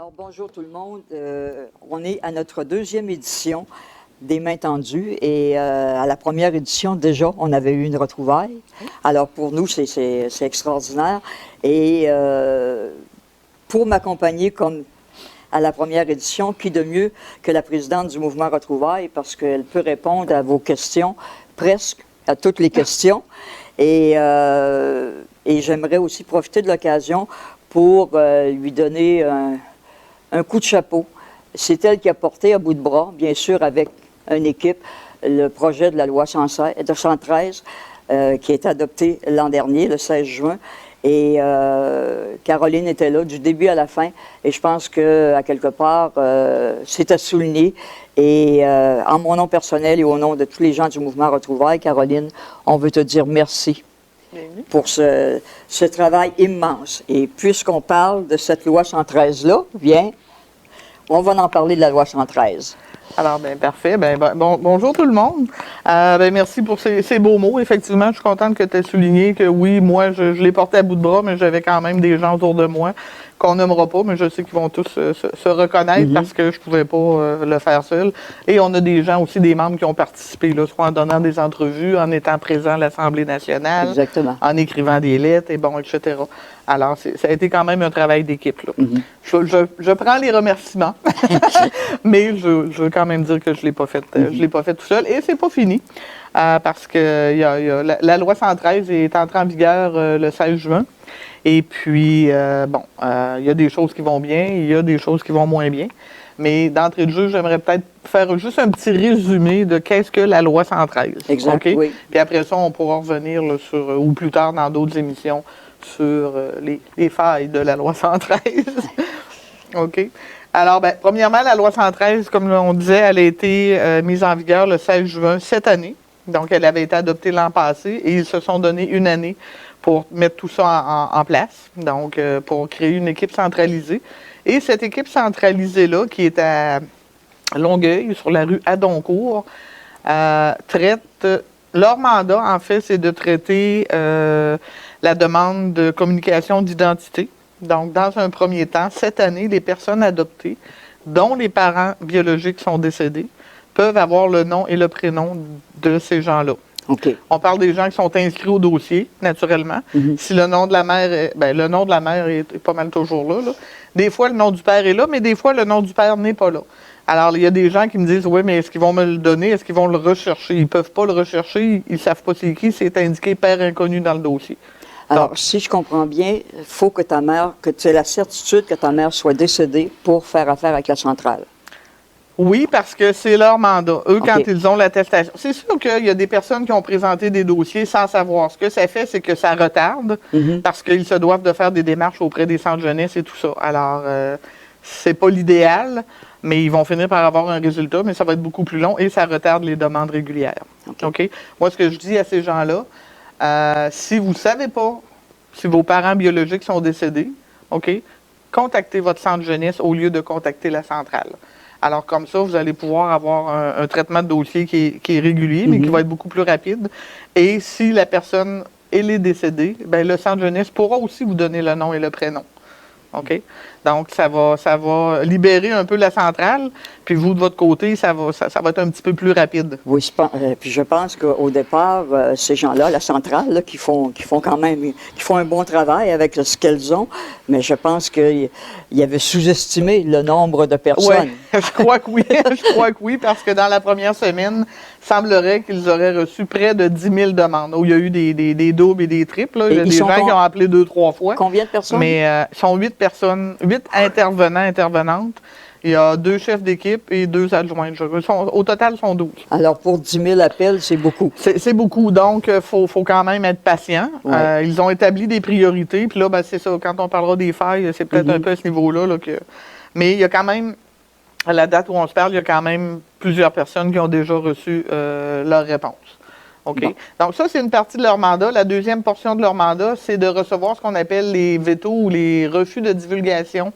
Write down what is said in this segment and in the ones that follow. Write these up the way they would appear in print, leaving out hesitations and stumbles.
Alors, bonjour tout le monde. On est à notre deuxième édition des Mains tendues et à la première édition, déjà, on avait eu une retrouvaille. Alors, pour nous, c'est extraordinaire. Et pour m'accompagner comme à la première édition, qui de mieux que la présidente du mouvement Retrouvailles, parce qu'elle peut répondre à vos questions, presque à toutes les questions. Et j'aimerais aussi profiter de l'occasion pour lui donner un coup de chapeau. C'est elle qui a porté à bout de bras, bien sûr, avec une équipe, le projet de la loi 113 qui a été adopté l'an dernier, le 16 juin. Et Caroline était là du début à la fin. Et je pense qu'à quelque part, c'est à souligner. Et en mon nom personnel et au nom de tous les gens du mouvement Retrouvailles, Caroline, on veut te dire merci pour ce travail immense. Et puisqu'on parle de cette loi 113-là, bien, on va en parler de la loi 113. Alors, bien, parfait. Bonjour tout le monde. Merci pour ces beaux mots. Effectivement, je suis contente que tu aies souligné que oui, moi, je l'ai porté à bout de bras, mais j'avais quand même des gens autour de moi qu'on nommera pas, mais je sais qu'ils vont tous se reconnaître parce que je pouvais pas le faire seul. Et on a des gens aussi, des membres qui ont participé, là, soit en donnant des entrevues, en étant présents à l'Assemblée nationale, en écrivant des lettres, et bon, etc. Alors, ça a été quand même un travail d'équipe. Je prends les remerciements, mais je veux quand même dire que je l'ai pas fait, je l'ai pas fait tout seul. Et c'est pas fini, parce que la loi 113 est entrée en vigueur le 16 juin. Et puis, il y a des choses qui vont bien, il y a des choses qui vont moins bien. Mais d'entrée de jeu, j'aimerais peut-être faire juste un petit résumé de qu'est-ce que la loi 113. Exact, okay? Oui. Puis après ça, on pourra revenir là, sur, ou plus tard dans d'autres émissions, sur les failles de la loi 113. OK. Alors, premièrement, la loi 113, comme on disait, elle a été mise en vigueur le 16 juin cette année. Donc, elle avait été adoptée l'an passé et ils se sont donné une année pour mettre tout ça en place, donc pour créer une équipe centralisée. Et cette équipe centralisée-là, qui est à Longueuil, sur la rue Adoncourt, traite... Leur mandat, en fait, c'est de traiter la demande de communication d'identité. Donc, dans un premier temps, cette année, les personnes adoptées, dont les parents biologiques sont décédés, peuvent avoir le nom et le prénom de ces gens-là. Okay. On parle des gens qui sont inscrits au dossier, naturellement. Si le nom de la mère est, le nom de la mère est pas mal toujours là. Des fois, le nom du père est là, mais des fois, le nom du père n'est pas là. Alors, il y a des gens qui me disent, oui, mais est-ce qu'ils vont me le donner? Est-ce qu'ils vont le rechercher? Ils ne peuvent pas le rechercher. Ils ne savent pas c'est qui. C'est indiqué père inconnu dans le dossier. Alors, donc, si je comprends bien, il faut que tu aies la certitude que ta mère soit décédée pour faire affaire avec la centrale. Oui, parce que c'est leur mandat. Eux, quand ils ont l'attestation. C'est sûr qu'il y a des personnes qui ont présenté des dossiers sans savoir. Ce que ça fait, c'est que ça retarde parce qu'ils se doivent de faire des démarches auprès des centres jeunesse et tout ça. Alors, c'est pas l'idéal, mais ils vont finir par avoir un résultat, mais ça va être beaucoup plus long et ça retarde les demandes régulières. OK? Moi, ce que je dis à ces gens-là, si vous ne savez pas si vos parents biologiques sont décédés, OK, contactez votre centre jeunesse au lieu de contacter la centrale. Alors, comme ça, vous allez pouvoir avoir un traitement de dossier qui est régulier, mais qui va être beaucoup plus rapide. Et si la personne, elle est décédée, le centre jeunesse pourra aussi vous donner le nom et le prénom. OK? Donc, ça va libérer un peu la centrale. Puis vous, de votre côté, ça va être un petit peu plus rapide. Oui, puis je pense qu'au départ, ces gens-là, la centrale, là, qui font un bon travail avec ce qu'elles ont, mais je pense qu'ils avaient sous-estimé le nombre de personnes. Oui, je crois que oui. Je crois que oui, parce que dans la première semaine, il semblerait qu'ils auraient reçu près de 10 000 demandes, où il y a eu des doubles et des triples. Là. Il y a des gens qui ont appelé 2-3 fois. Combien de personnes? Mais ils sont 8 personnes, 8 intervenants, intervenantes. Il y a 2 chefs d'équipe et 2 adjoints. Au total, ils sont 12. Alors, pour 10 000 appels, c'est beaucoup. C'est beaucoup. Donc, il faut quand même être patient. Ouais. Ils ont établi des priorités. Puis là, c'est ça. Quand on parlera des failles, c'est peut-être un peu à ce niveau-là. Mais il y a quand même, à la date où on se parle, il y a quand même plusieurs personnes qui ont déjà reçu leur réponse. OK? Bon. Donc, ça, c'est une partie de leur mandat. La deuxième portion de leur mandat, c'est de recevoir ce qu'on appelle les vétos ou les refus de divulgation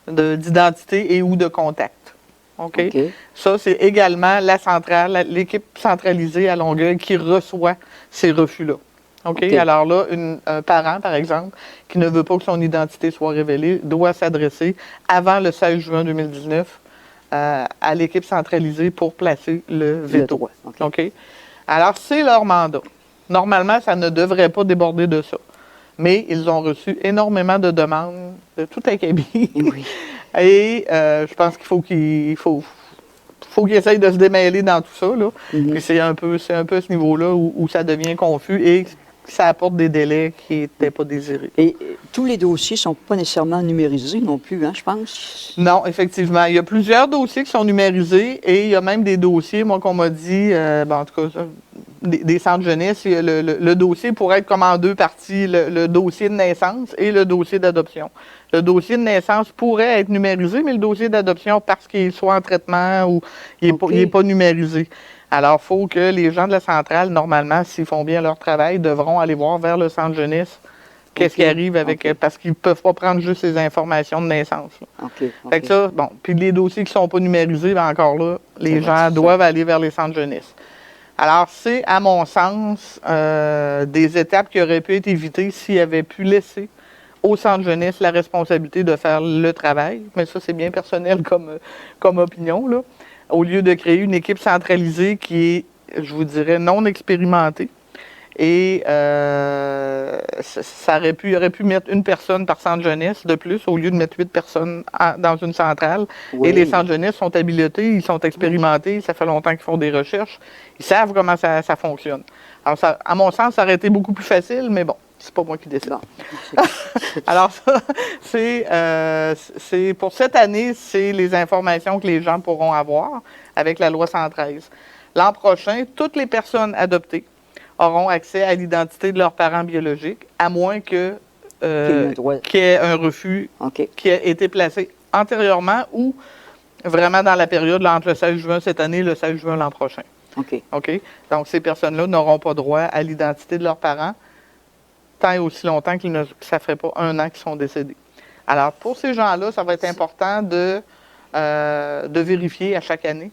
d'identité et ou de contact. OK? Ça, c'est également la centrale, l'équipe centralisée à Longueuil qui reçoit ces refus-là. OK? OK. Alors là, un parent, par exemple, qui ne veut pas que son identité soit révélée, doit s'adresser avant le 16 juin 2019 à l'équipe centralisée pour placer le veto. droit. OK. OK? Alors, c'est leur mandat. Normalement, ça ne devrait pas déborder de ça. Mais ils ont reçu énormément de demandes de tout acabit. Oui. Et je pense faut qu'ils essayent de se démêler dans tout ça. Là. Puis c'est un peu à ce niveau-là où ça devient confus et ça apporte des délais qui n'étaient pas désirés. Et tous les dossiers ne sont pas nécessairement numérisés non plus, hein, je pense? Non, effectivement. Il y a plusieurs dossiers qui sont numérisés et il y a même des dossiers, moi, qu'on m'a dit, en tout cas, des centres jeunesse, le dossier pourrait être comme en deux parties, le dossier de naissance et le dossier d'adoption. Le dossier de naissance pourrait être numérisé, mais le dossier d'adoption, parce qu'il soit en traitement ou il n'est pas numérisé. Alors, il faut que les gens de la centrale, normalement, s'ils font bien leur travail, devront aller voir vers le centre jeunesse qu'est-ce qui arrive avec... Parce qu'ils ne peuvent pas prendre juste les informations de naissance. Fait que ça, bon, puis les dossiers qui ne sont pas numérisés, bien encore là, les gens doivent aller vers les centres jeunesse. Alors, c'est, à mon sens, des étapes qui auraient pu être évitées s'ils avaient pu laisser au centre jeunesse la responsabilité de faire le travail. Mais ça, c'est bien personnel comme opinion, là. Au lieu de créer une équipe centralisée qui est, je vous dirais, non expérimentée. Et il aurait pu mettre une personne par centre jeunesse de plus, au lieu de mettre 8 personnes dans une centrale. Oui. Et les centres jeunesse sont habilités, ils sont expérimentés, ça fait longtemps qu'ils font des recherches, ils savent comment ça fonctionne. Alors, ça, à mon sens, ça aurait été beaucoup plus facile, mais bon, c'est pas moi qui décide. Alors, ça, c'est pour cette année, c'est les informations que les gens pourront avoir avec la loi 113. L'an prochain, toutes les personnes adoptées auront accès à l'identité de leurs parents biologiques, à moins qu'il y ait un refus qui a été placé antérieurement ou vraiment dans la période là, entre le 16 juin cette année et le 16 juin l'an prochain. OK? Donc, ces personnes-là n'auront pas droit à l'identité de leurs parents tant et aussi longtemps que ça ne ferait pas 1 an qu'ils sont décédés. Alors, pour ces gens-là, ça va être important de vérifier à chaque année,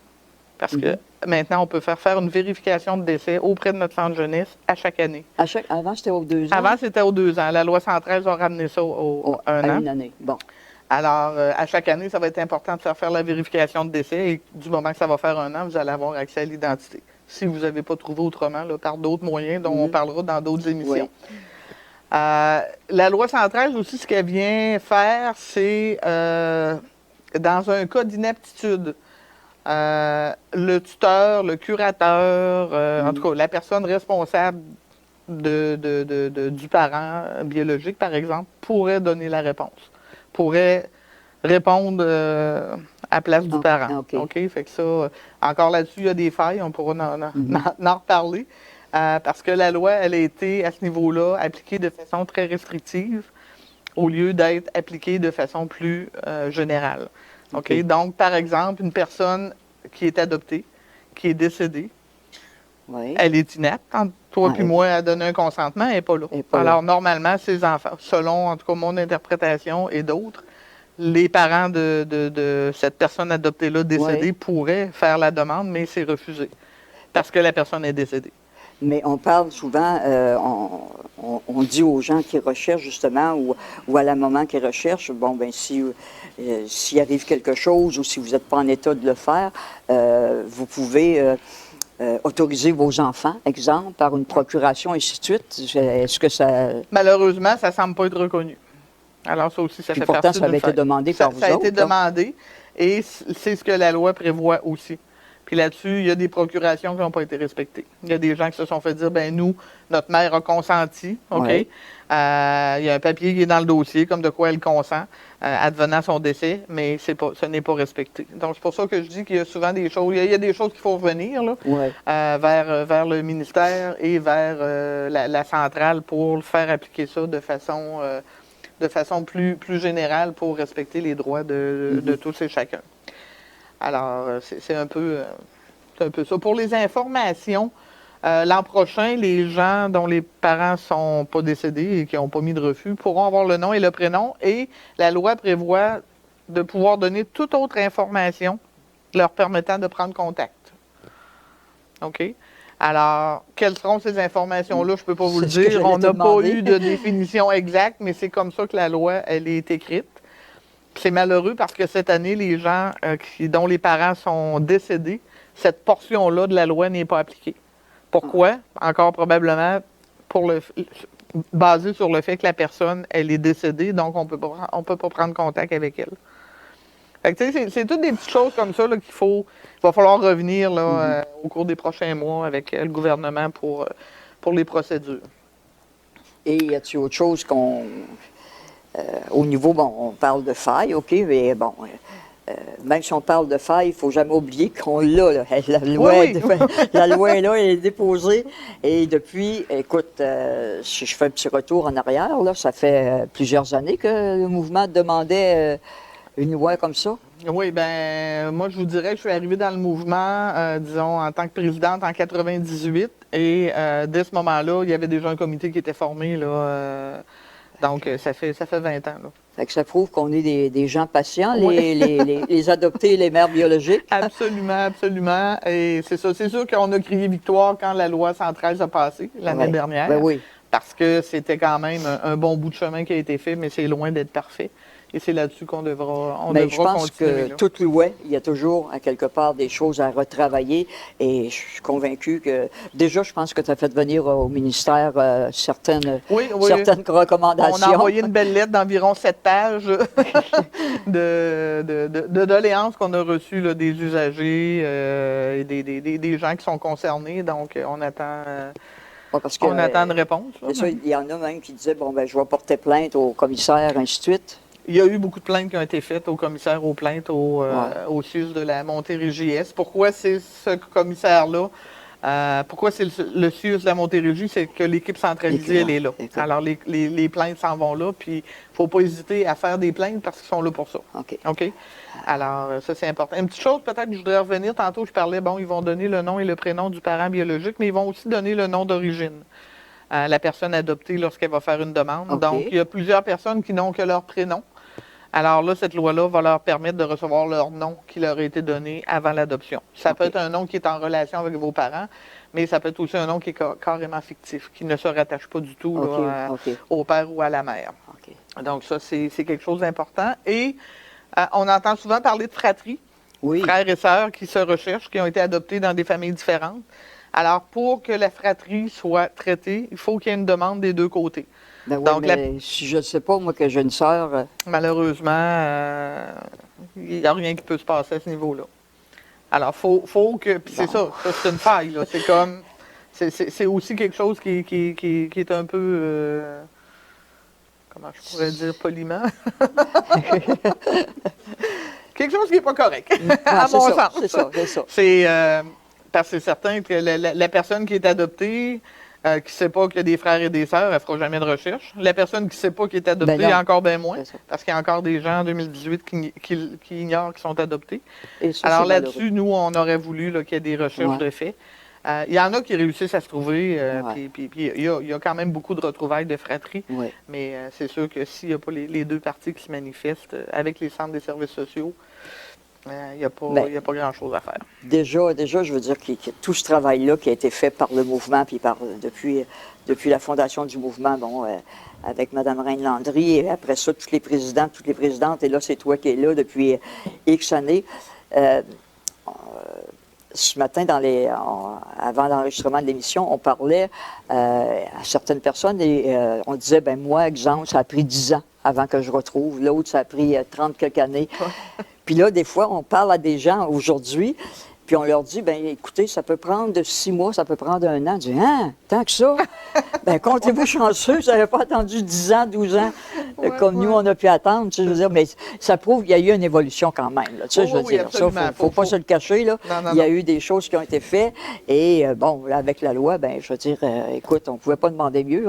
parce que maintenant, on peut faire une vérification de décès auprès de notre centre jeunesse à chaque année. Avant, c'était aux 2 ans? Avant, c'était aux 2 ans. La loi 113 a ramené ça à 1 an. Une année, bon. Alors, à chaque année, ça va être important de faire la vérification de décès et du moment que ça va faire 1 an, vous allez avoir accès à l'identité. Si vous n'avez pas trouvé autrement, là, par d'autres moyens dont on parlera dans d'autres émissions. Oui. La loi 113 aussi, ce qu'elle vient faire, c'est dans un cas d'inaptitude, le tuteur, le curateur, en tout cas, la personne responsable du parent biologique, par exemple, pourrait donner la réponse, pourrait répondre à place du parent. OK? Fait que ça, encore là-dessus, il y a des failles, on pourra en reparler. Parce que la loi, elle a été, à ce niveau-là, appliquée de façon très restrictive au lieu d'être appliquée de façon plus générale. OK? Donc, par exemple, une personne qui est adoptée, qui est décédée, elle est inapte. Entre toi et moi, à donner un consentement, elle n'est pas là. Alors, normalement, ces enfants, selon, en tout cas, mon interprétation et d'autres, les parents de cette personne adoptée-là décédée pourraient faire la demande, mais c'est refusé parce que la personne est décédée. Mais on parle souvent, on dit aux gens qui recherchent justement, ou à la maman qui recherche, bon, ben s'il arrive quelque chose ou si vous n'êtes pas en état de le faire, vous pouvez autoriser vos enfants, exemple, par une procuration, et ainsi de suite. Est-ce que ça... Malheureusement, ça ne semble pas être reconnu. Alors ça aussi, ça fait pourtant, partie ça avait été demandé par vous autres. Ça a été demandé et c'est ce que la loi prévoit aussi. Puis là-dessus, il y a des procurations qui n'ont pas été respectées. Il y a des gens qui se sont fait dire, ben nous, notre mère a consenti, OK? Il y a un papier qui est dans le dossier, comme de quoi elle consent, advenant son décès, mais ce n'est pas respecté. Donc, c'est pour ça que je dis qu'il y a souvent des choses, il y a des choses qu'il faut revenir là, vers le ministère et vers la centrale pour faire appliquer ça de façon plus générale pour respecter les droits de tous et chacun. Alors, c'est un peu ça. Pour les informations, l'an prochain, les gens dont les parents ne sont pas décédés et qui n'ont pas mis de refus pourront avoir le nom et le prénom. Et la loi prévoit de pouvoir donner toute autre information leur permettant de prendre contact. OK? Alors, quelles seront ces informations-là? Je ne peux pas vous le C'est ce que dire. j'allais On te n'a pas demander. eu de définition exacte, mais c'est comme ça que la loi, elle est écrite. C'est malheureux parce que cette année, les gens dont les parents sont décédés, cette portion-là de la loi n'est pas appliquée. Pourquoi? Encore probablement basé sur le fait que la personne, elle est décédée, donc on peut pas prendre contact avec elle. Fait que, tu sais, c'est toutes des petites choses comme ça là, il va falloir revenir là, au cours des prochains mois avec le gouvernement pour les procédures. Et y a-t-il autre chose au niveau, bon, on parle de failles, OK, mais bon, même si on parle de failles, il ne faut jamais oublier qu'on l'a, là. La loi, Oui, oui. la loi est là, elle est déposée. Et depuis, écoute, si je fais un petit retour en arrière, là, ça fait plusieurs années que le mouvement demandait une loi comme ça. Oui, ben moi, je vous dirais que je suis arrivée dans le mouvement, disons, en tant que présidente en 98. Et dès ce moment-là, il y avait déjà un comité qui était formé, là. Donc, ça fait 20 ans, là. Fait que ça prouve qu'on est des gens patients, Oui. les adoptés et les mères biologiques. Absolument, absolument. Et c'est ça. C'est sûr qu'on a crié victoire quand la loi 113 a passé l'année Ouais. dernière. Ben oui. Parce que c'était quand même un bon bout de chemin qui a été fait, mais c'est loin d'être parfait. Et c'est là-dessus qu'on devra Mais je pense continuer. que Là. toute loi, il y a toujours à quelque part des choses à retravailler. Et je suis convaincue que déjà, je pense que tu as fait venir au ministère certaines Oui. recommandations. On a envoyé une belle lettre d'environ 7 pages de doléances qu'on a reçues là, des usagers et des gens qui sont concernés. Donc, on attend, Ouais, parce que, on attend une réponse. Là, c'est ça, il y en a même qui disaient, bon, ben, je vais porter plainte au commissaire, ainsi de suite. Il y a eu beaucoup de plaintes qui ont été faites au commissaire aux plaintes au CIUS de la Montérégie-Est. Pourquoi c'est ce commissaire-là? Pourquoi c'est le CIUS de la Montérégie? C'est que l'équipe centralisée, elle est là. Écoute. Alors, les plaintes s'en vont là, puis il ne faut pas hésiter à faire des plaintes parce qu'ils sont là pour ça. OK. OK? Alors, ça, c'est important. Une petite chose, peut-être, je voudrais revenir. Tantôt, je parlais, bon, ils vont donner le nom et le prénom du parent biologique, mais ils vont aussi donner le nom d'origine à la personne adoptée lorsqu'elle va faire une demande. OK. Donc, il y a plusieurs personnes qui n'ont que leur prénom. Alors là, cette loi-là va leur permettre de recevoir leur nom qui leur a été donné avant l'adoption. Ça peut être un nom qui est en relation avec vos parents, mais ça peut être aussi un nom qui est carrément fictif, qui ne se rattache pas du tout là, au père ou à la mère. OK. Donc ça, c'est quelque chose d'important. Et on entend souvent parler de fratrie, Oui. frères et sœurs qui se recherchent, qui ont été adoptés dans des familles différentes. Alors, pour que la fratrie soit traitée, il faut qu'il y ait une demande des deux côtés. Ben oui, Donc, mais si je ne sais pas, moi, que j'ai une sœur... Malheureusement, il n'y a rien qui peut se passer à ce niveau-là. Alors, faut que... Puis c'est ça c'est une faille, là. C'est comme... C'est aussi quelque chose qui est un peu... comment je pourrais dire poliment? Quelque chose qui n'est pas correct, à mon sens. C'est ça. Parce que c'est certain que la personne qui est adoptée... qui ne sait pas qu'il y a des frères et des sœurs, elle ne fera jamais de recherche. La personne qui ne sait pas qu'il est adoptée, il y a encore bien moins, parce qu'il y a encore des gens en 2018 qui ignorent qu'ils sont adoptés. Alors là-dessus, nous, on aurait voulu qu'il y ait des recherches de fait. Il y en a qui réussissent à se trouver, puis il y a quand même beaucoup de retrouvailles de fratrie, mais c'est sûr que s'il n'y a pas les deux parties qui se manifestent avec les centres des services sociaux, il n'y a pas grand-chose à faire. Déjà, je veux dire que tout ce travail-là qui a été fait par le mouvement, puis depuis la fondation du mouvement, bon, avec Mme Reine-Landry, et après ça, tous les présidents, toutes les présidentes, et là, c'est toi qui es là depuis X années. Ce matin, avant l'enregistrement de l'émission, on parlait à certaines personnes et on disait, ben moi, exemple, ça a pris 10 ans avant que je retrouve. L'autre, ça a pris 30 quelques années. Puis là, des fois, on parle à des gens aujourd'hui, puis on leur dit, bien, écoutez, ça peut prendre 6 mois, ça peut prendre 1 an. On dit, hein, tant que ça? Bien, comptez-vous chanceux, vous n'avez pas attendu 10 ans, 12 ans, comme nous, on a pu attendre. Tu sais, je veux dire, mais ça prouve qu'il y a eu une évolution quand même. Là, tu sais, je veux dire, ça, il ne faut pas se le cacher. Là. Non. Il y a eu des choses qui ont été faites. Et bon, là, avec la loi, bien, je veux dire, écoute, on ne pouvait pas demander mieux.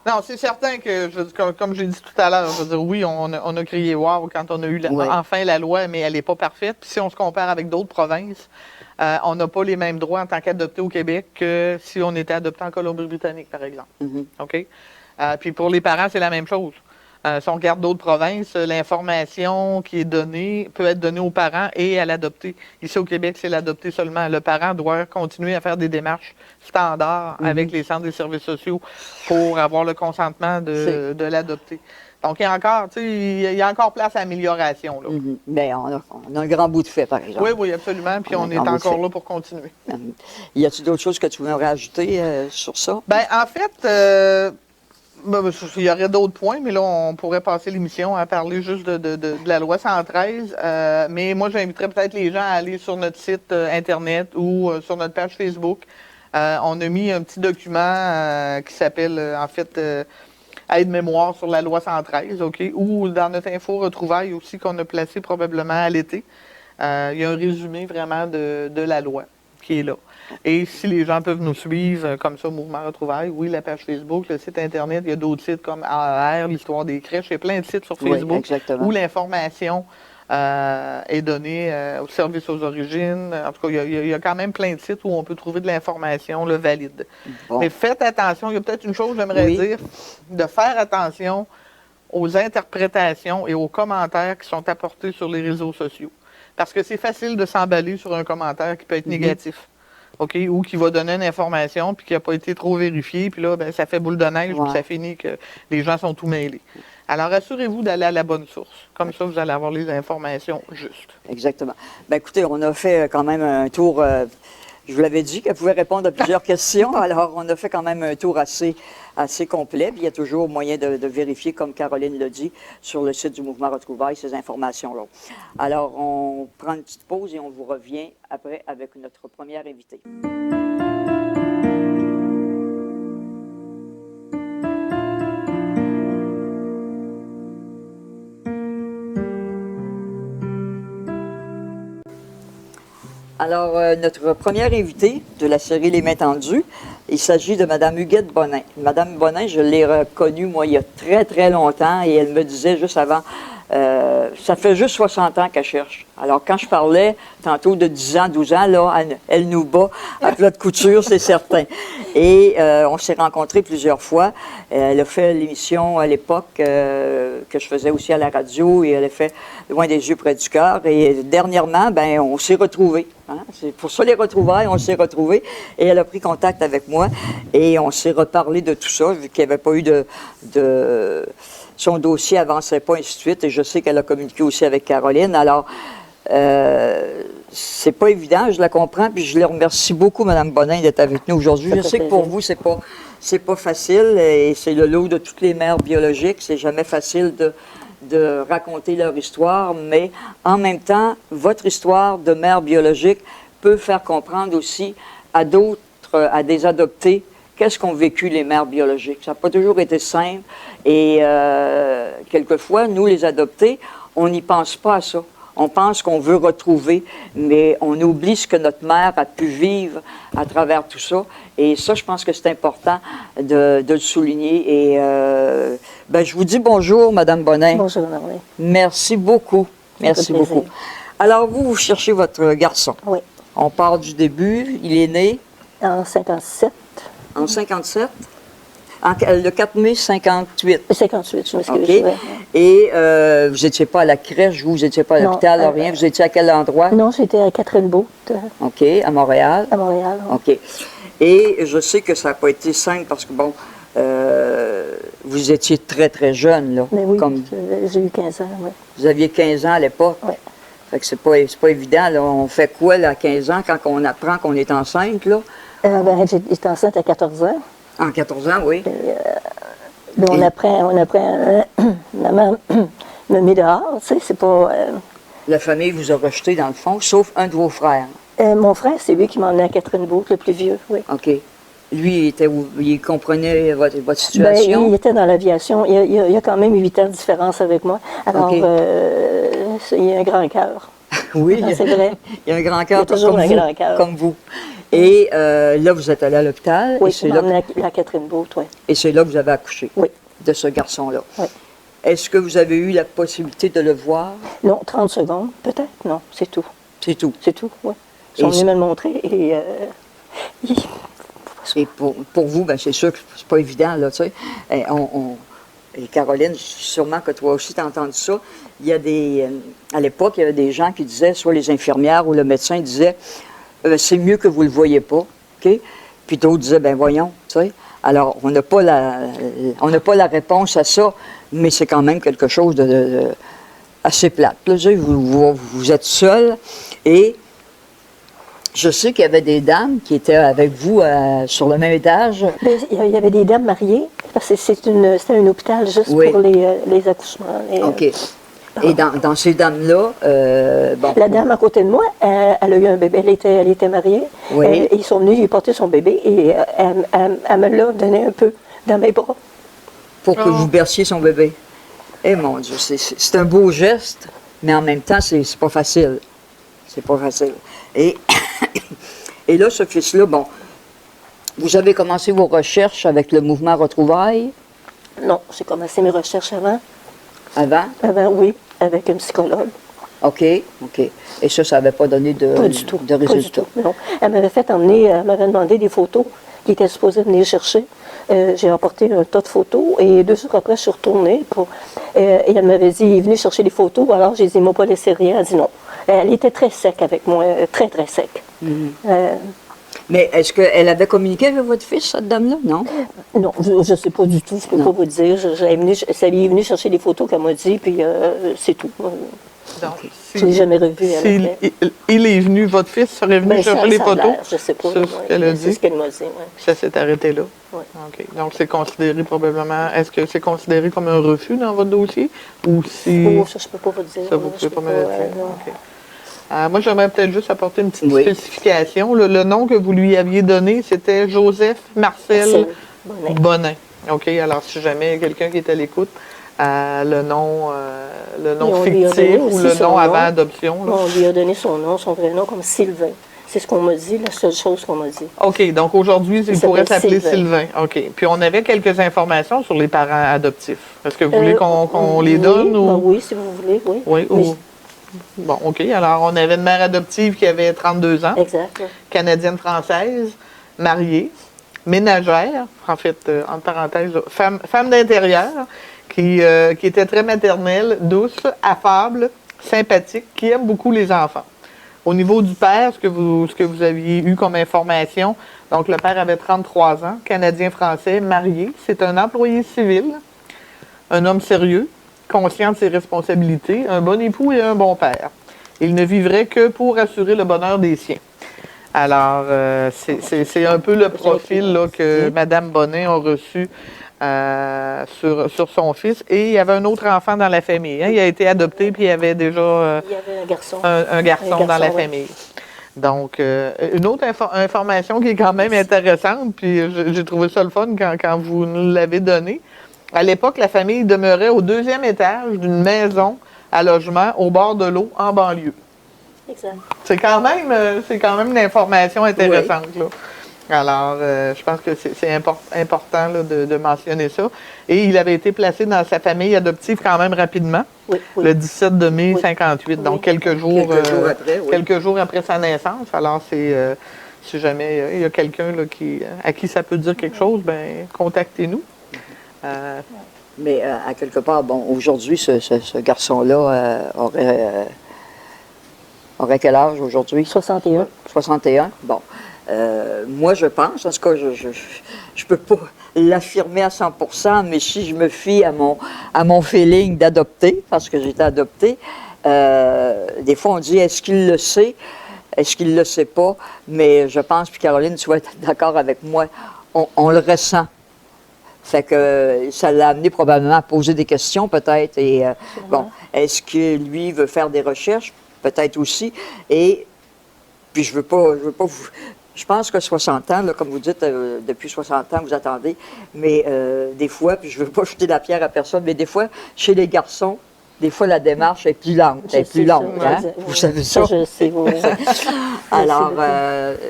Non, c'est certain que, comme j'ai dit tout à l'heure, je veux dire, oui, on a crié « wow » quand on a eu enfin la loi, mais elle n'est pas parfaite. Puis si on se compare avec d'autres provinces, on n'a pas les mêmes droits en tant qu'adopté au Québec que si on était adopté en Colombie-Britannique, par exemple. OK? Puis pour les parents, c'est la même chose. Si on regarde d'autres provinces, l'information qui est donnée peut être donnée aux parents et à l'adopté. Ici au Québec, c'est l'adopté seulement. Le parent doit continuer à faire des démarches standards avec les centres des services sociaux pour avoir le consentement de l'adopté. Donc, il y a encore place à amélioration. Là. Bien, on a un grand bout de fait, par exemple. Oui, oui, absolument. Puis on est encore là pour continuer. Y a-t-il d'autres choses que tu voudrais rajouter sur ça? Bien, en fait, il y aurait d'autres points, mais là, on pourrait passer l'émission à parler juste de la loi 113. Mais moi, j'inviterais peut-être les gens à aller sur notre site Internet ou sur notre page Facebook. On a mis un petit document qui s'appelle, en fait, aide-mémoire sur la loi 113, OK? Ou dans notre info retrouvailles aussi qu'on a placé probablement à l'été. Il y a un résumé vraiment de la loi qui est là. Et si les gens peuvent nous suivre comme ça, Mouvement Retrouvailles, oui, la page Facebook, le site Internet, il y a d'autres sites comme AAR, l'Histoire des crèches, il y a plein de sites sur Facebook où l'information est donnée au service aux origines. En tout cas, il y a quand même plein de sites où on peut trouver de l'information valide. Bon. Mais faites attention, il y a peut-être une chose que j'aimerais dire, de faire attention aux interprétations et aux commentaires qui sont apportés sur les réseaux sociaux. Parce que c'est facile de s'emballer sur un commentaire qui peut être négatif. OK, ou qui va donner une information puis qui n'a pas été trop vérifiée, puis là, ben, ça fait boule de neige, puis ça finit que les gens sont tout mêlés. Alors, assurez-vous d'aller à la bonne source. Comme ça, vous allez avoir les informations justes. Exactement. Bien, écoutez, on a fait quand même un tour. Je vous l'avais dit qu'elle pouvait répondre à plusieurs questions. Alors, on a fait quand même un tour assez complet. Puis il y a toujours moyen de vérifier, comme Caroline l'a dit, sur le site du Mouvement Retrouvailles, ces informations-là. Alors, on prend une petite pause et on vous revient après avec notre première invitée. Alors, notre première invitée de la série Les Mains tendues, il s'agit de Mme Huguette Bonin. Mme Bonin, je l'ai reconnue, moi, il y a très, très longtemps, et elle me disait juste avant, ça fait juste 60 ans qu'elle cherche. Alors, quand je parlais tantôt de 10 ans, 12 ans, là, elle nous bat à plat de couture, c'est certain. Et on s'est rencontrés plusieurs fois. Elle a fait l'émission à l'époque que je faisais aussi à la radio, et elle a fait Loin des yeux près du cœur. Et dernièrement, ben, on s'est retrouvés. Hein? C'est pour ça les retrouvailles, on s'est retrouvés. Et elle a pris contact avec moi et on s'est reparlé de tout ça, vu qu'il n'y avait pas eu son dossier avançait pas, ainsi de suite. Et je sais qu'elle a communiqué aussi avec Caroline. Alors, c'est pas évident, je la comprends, puis je les remercie beaucoup, Mme Bonin, d'être avec nous aujourd'hui. Je sais que pour vous, c'est pas facile, et c'est le lot de toutes les mères biologiques. C'est jamais facile de raconter leur histoire, mais en même temps, votre histoire de mère biologique peut faire comprendre aussi à d'autres, à des adoptés, qu'est-ce qu'ont vécu les mères biologiques. Ça n'a pas toujours été simple, et quelquefois, nous, les adoptés, on n'y pense pas à ça. On pense qu'on veut retrouver, mais on oublie ce que notre mère a pu vivre à travers tout ça. Et ça, je pense que c'est important de le souligner. Et ben, je vous dis bonjour, Mme Bonin. Bonjour, Marie. Merci beaucoup. Merci beaucoup. Alors, vous cherchez votre garçon. Oui. On part du début. Il est né? En 57. En 57? Le 4 mai 58. 58, je m'excuse. OK. Ouais. Et vous n'étiez pas à la crèche, vous n'étiez pas à l'hôpital, rien. Vous étiez à quel endroit? Non, j'étais à Catherine-Boute. OK, à Montréal. À Montréal, OK. oui. Et je sais que ça n'a pas été simple parce que, bon, vous étiez très, très jeune, là. Mais oui, j'ai eu 15 ans, oui. Vous aviez 15 ans à l'époque? Oui. Fait que c'est pas évident, là. On fait quoi, là, à 15 ans, quand on apprend qu'on est enceinte, là? Ben, j'étais enceinte à 14 ans. En 14 ans, oui. Là, on apprend, maman me met dehors, tu sais, c'est pas... La famille vous a rejeté, dans le fond, sauf un de vos frères. Mon frère, c'est lui qui m'a emmené à Catherine-Boute, le plus vieux, oui. OK. Lui, il comprenait votre situation? Ben, il était dans l'aviation. Il y a quand même 8 ans de différence avec moi. Alors, okay. Il y a un grand cœur. Oui, c'est vrai. Il y a un grand cœur comme vous. Oui. Et là, vous êtes allé à l'hôpital. Oui, c'est là à Catherine-Boute, oui. Et c'est là que vous avez accouché de ce garçon-là. Oui. Est-ce que vous avez eu la possibilité de le voir? Non, 30 secondes, peut-être. Non, c'est tout. C'est tout? C'est tout, oui. Ils sont venus me le montrer et... Et pour vous, ben, c'est sûr que c'est pas évident, là, tu sais. et Caroline, sûrement que toi aussi tu as entendu ça, il y a à l'époque, il y avait des gens qui disaient, soit les infirmières ou le médecin disait, c'est mieux que vous ne le voyez pas, OK? Puis d'autres disaient, ben voyons, tu sais. Alors, on n'a pas la réponse à ça, mais c'est quand même quelque chose de assez plate. Là, vous êtes seul et je sais qu'il y avait des dames qui étaient avec vous sur le même étage. Il y avait des dames mariées, parce que c'était un hôpital juste Oui. pour les accouchements. OK. Et dans ces dames-là, bon. La dame à côté de moi, elle a eu un bébé, elle était mariée. Oui. Ils sont venus lui porter son bébé et elle me l'a donné un peu dans mes bras. Pour que vous berciez son bébé. Eh mon Dieu, c'est un beau geste, mais en même temps, c'est pas facile. C'est pas facile. Et, et là, ce fils-là, bon, vous avez commencé vos recherches avec le mouvement Retrouvailles Non, j'ai commencé mes recherches avant. avant? Avant, oui, avec un psychologue. OK, OK. Et ça n'avait pas donné de, Pas du tout. de Pas du résultats? tout, non. Elle m'avait fait emmener, elle m'avait demandé des photos qui étaient supposées venir chercher. J'ai apporté un tas de photos et 2 jours après, je suis retournée et elle m'avait dit, il est venu chercher les photos. Alors, j'ai dit, il ne m'a pas laissé rien. Elle a dit non. Elle était très sec avec moi, très, très sec. Mais est-ce qu'elle avait communiqué avec votre fils, cette dame-là? Non? Non, je ne sais pas du tout, je ne peux pas vous dire. Ça lui est venu chercher les photos qu'elle m'a dit, puis c'est tout. Donc, Je ne l'ai jamais revu. il est venu, votre fils serait venu chercher les photos? Je ne sais pas. C'est ce qu'elle a dit? C'est ce qu'elle m'a dit, oui. Ça s'est arrêté là? Oui. OK. Donc, c'est considéré probablement... Est-ce que c'est considéré comme un refus dans votre dossier? Ou si... Oh, ça, je ne peux pas vous dire. Ça, vous ne Je pouvez pas peux me le dire? non. OK. Moi, j'aimerais peut-être juste apporter une petite Oui. spécification. Le nom que vous lui aviez donné, c'était Joseph Marcel Bonnet. Bonin. OK. Alors, si jamais quelqu'un qui est à l'écoute, le nom Et on lui a fictif donné ou aussi le son nom nom. avant adoption. Là. On lui a donné son nom, son vrai nom, comme Sylvain. C'est ce qu'on m'a dit, la seule chose qu'on m'a dit. OK. Donc, aujourd'hui, il pourrait s'appelle s'appeler Sylvain. OK. Puis, on avait quelques informations sur les parents adoptifs. Est-ce que vous voulez qu'on les donne? Ou... Oui, si vous voulez, oui. Oui, Mais- ou... Bon, OK. Alors, on avait une mère adoptive qui avait 32 ans. Exact. Canadienne-française, mariée, ménagère, en fait, entre parenthèses, femme d'intérieur, qui était très maternelle, douce, affable, sympathique, qui aime beaucoup les enfants. Au niveau du père, ce que vous aviez eu comme information, donc le père avait 33 ans, Canadien-français, marié. C'est un employé civil, un homme sérieux, conscient de ses responsabilités, un bon époux et un bon père. Il ne vivrait que pour assurer le bonheur des siens. Alors, c'est un peu le profil là, que Mme Bonin a reçu sur son fils. Et il y avait un autre enfant dans la famille. Hein. Il a été adopté, puis il y avait déjà Il y avait un garçon. un garçon dans la oui. famille. Donc, une autre information qui est quand même intéressante, puis j'ai trouvé ça le fun quand vous nous l'avez donné. À l'époque, la famille demeurait au 2e étage d'une maison à logement au bord de l'eau en banlieue. Exact. C'est quand même une information intéressante. Là. Alors, je pense que c'est important là, de mentionner ça. Et il avait été placé dans sa famille adoptive quand même rapidement, Oui, oui. le 17 de mai Oui. 58, donc Oui. quelques jours après, oui. quelques jours après sa naissance. Alors, si jamais il y a quelqu'un là, à qui ça peut dire quelque chose, ben contactez-nous. Mais à quelque part, bon, aujourd'hui, ce garçon-là aurait quel âge aujourd'hui? 61. 61. Bon. Moi, je pense, en tout cas, je peux pas l'affirmer à 100%, mais si je me fie à mon feeling d'adopter, parce que j'étais adoptée, des fois on dit, est-ce qu'il le sait? Est-ce qu'il le sait pas? Mais je pense, puis Caroline, tu vas être d'accord avec moi, on le ressent. Fait que ça l'a amené probablement à poser des questions, peut-être. Et bon, est-ce que lui veut faire des recherches? Peut-être aussi. Et puis je veux pas vous. Je pense que 60 ans, là, comme vous dites, depuis 60 ans, vous attendez. Mais des fois, puis je veux pas jeter la pierre à personne, mais des fois, chez les garçons, des fois, la démarche est plus lente. Je est plus sais longue. ça, Hein? oui. Vous savez ça? Je sais, oui. Alors,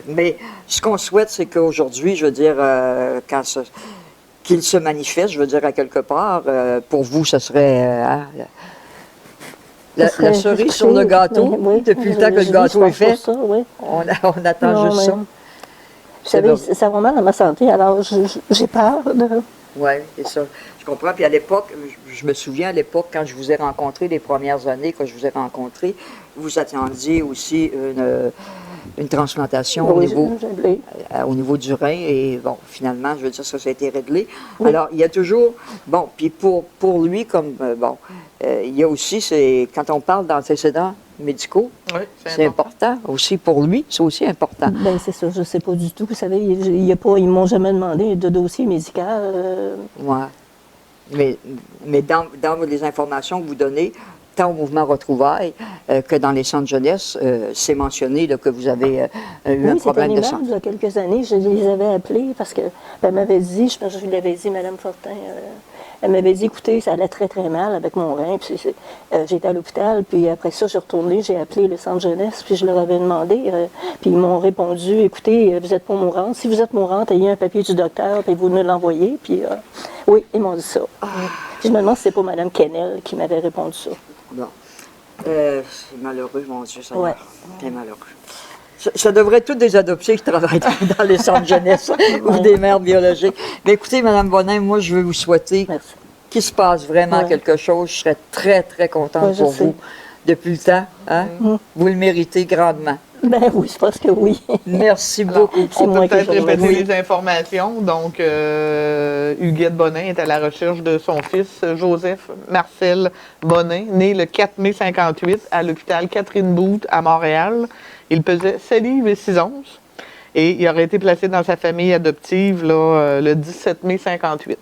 mais ce qu'on souhaite, c'est qu'aujourd'hui, je veux dire, qu'il se manifeste, je veux dire, à quelque part, pour vous, ce serait la cerise sur le gâteau, oui, depuis le temps que le gâteau est fait. Ça, oui. On attend Non, juste mais- ça. Vous savez, ça va mal à ma santé, alors j'ai peur de... Oui, c'est ça. Je comprends. Puis à l'époque, je me souviens à l'époque, quand je vous ai rencontré, les premières années que je vous ai rencontré, vous attendiez aussi une transplantation Oui, je l'ai. au niveau du rein. Et bon, finalement, je veux dire, ça a été réglé. Oui. Alors, il y a toujours... Bon, puis pour lui, comme... il y a aussi, quand on parle d'antécédents médicaux, Oui, c'est important aussi pour lui, c'est aussi important. Ben c'est ça, je ne sais pas du tout. Vous savez, ils m'ont jamais demandé de dossier médical. Ouais. Mais dans les informations que vous donnez, tant au mouvement Retrouvailles que dans les centres jeunesse, c'est mentionné là, que vous avez eu un problème de santé. Il y a quelques années, je les avais appelés parce que elle m'avait dit, je pense que je vous l'avais dit, Mme Fortin, elle m'avait dit, écoutez, ça allait très, très mal avec mon rein. Puis j'étais à l'hôpital, puis après ça, j'ai retourné, j'ai appelé le centre jeunesse, puis je leur avais demandé, puis ils m'ont répondu, écoutez, vous êtes pas mourante. Si vous êtes mourante, ayez un papier du docteur, puis vous me l'envoyez. Puis oui, ils m'ont dit ça. Puis je me demande si c'est pas Mme Kennel qui m'avait répondu ça. Bon. C'est malheureux, mon Dieu, ça. Ouais. C'est malheureux. Ça devrait être toutes des adoptés qui travaillent dans les centres jeunesse ou des mères biologiques. Mais écoutez, Mme Bonin, moi, je veux vous souhaiter qu'il se passe vraiment quelque chose. Je serais très, très contente pour vous depuis le temps. Hein? Vous le méritez grandement. Ben oui, je pense que oui. Merci beaucoup. On peut peut-être répéter les informations. Donc, Huguette Bonin est à la recherche de son fils, Joseph Marcel Bonin, né le 4 mai 58 à l'hôpital Catherine Booth à Montréal. Il pesait 7 livres et 6 onces et il aurait été placé dans sa famille adoptive là, le 17 mai 58.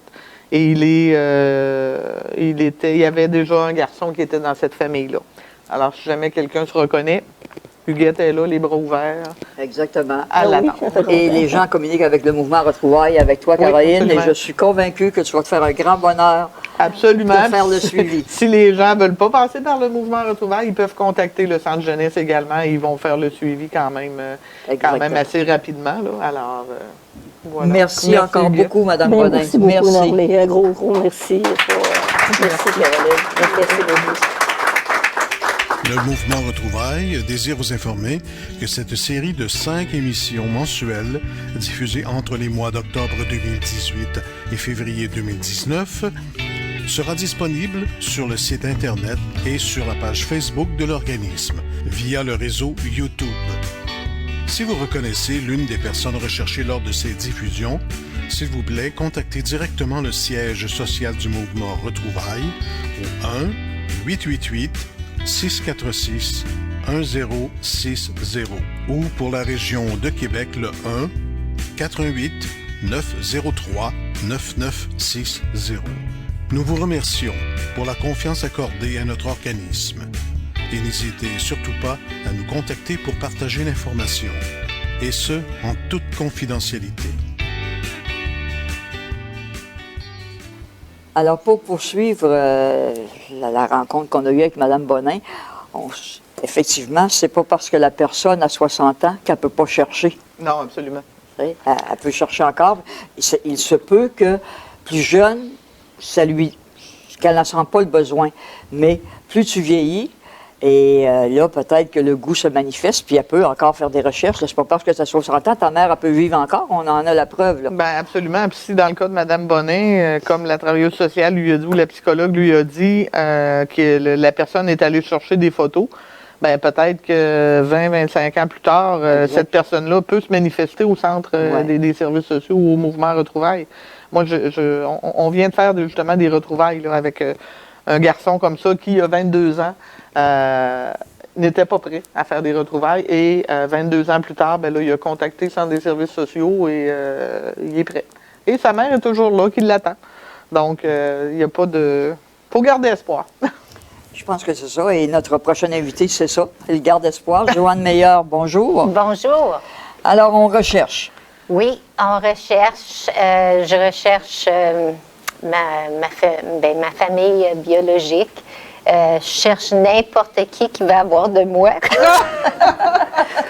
Et il y avait déjà un garçon qui était dans cette famille-là. Alors, si jamais quelqu'un se reconnaît, Huguette est là, les bras ouverts. Exactement. À l'attente. Et les gens communiquent avec le mouvement Retrouvailles, avec toi, Caroline, et je suis convaincue que tu vas te faire un grand bonheur absolument de faire le suivi. Si les gens ne veulent pas passer par le mouvement Retrouvailles, ils peuvent contacter le centre jeunesse également et ils vont faire le suivi quand même assez rapidement. Là. Alors, voilà. Merci encore beaucoup, Mme Bonin. Merci beaucoup, Normée. Un gros merci. Merci, Caroline. Merci beaucoup. Le mouvement Retrouvailles désire vous informer que cette série de 5 émissions mensuelles, diffusées entre les mois d'octobre 2018 et février 2019, sera disponible sur le site Internet et sur la page Facebook de l'organisme, via le réseau YouTube. Si vous reconnaissez l'une des personnes recherchées lors de ces diffusions, s'il vous plaît, contactez directement le siège social du mouvement Retrouvailles au 1-888-646-1060 ou pour la région de Québec le 1-418-903-9960. Nous vous remercions pour la confiance accordée à notre organisme et n'hésitez surtout pas à nous contacter pour partager l'information, et ce, en toute confidentialité. Alors, pour poursuivre la rencontre qu'on a eue avec Mme Bonin, effectivement, c'est pas parce que la personne a 60 ans qu'elle ne peut pas chercher. Non, absolument. Elle peut chercher encore. Il se peut que plus jeune, qu'elle n'en sent pas le besoin. Mais plus tu vieillis, et là, peut-être que le goût se manifeste, puis elle peut encore faire des recherches. C'est pas parce que tu as 60 ans, ta mère, elle peut vivre encore. On en a la preuve. Bien, absolument. Puis si dans le cas de Mme Bonin, comme la travailleuse sociale lui a dit, ou la psychologue lui a dit que la personne est allée chercher des photos, bien, peut-être que 20-25 ans plus tard, cette personne-là peut se manifester au centre des services sociaux ou au mouvement Retrouvailles. Moi, on vient de faire justement des retrouvailles là, avec un garçon comme ça qui a 22 ans. N'était pas prêt à faire des retrouvailles et 22 ans plus tard, ben là, il a contacté le centre des services sociaux et il est prêt. Et sa mère est toujours là, qui l'attend. Donc, il n'y a pas de... faut garder espoir. Je pense que c'est ça. Et notre prochaine invité, c'est ça. Elle garde espoir. Joanne Meilleur, bonjour. Bonjour. Alors, on recherche. Oui, on recherche. Je recherche ma famille biologique. Je cherche n'importe qui va avoir de moi.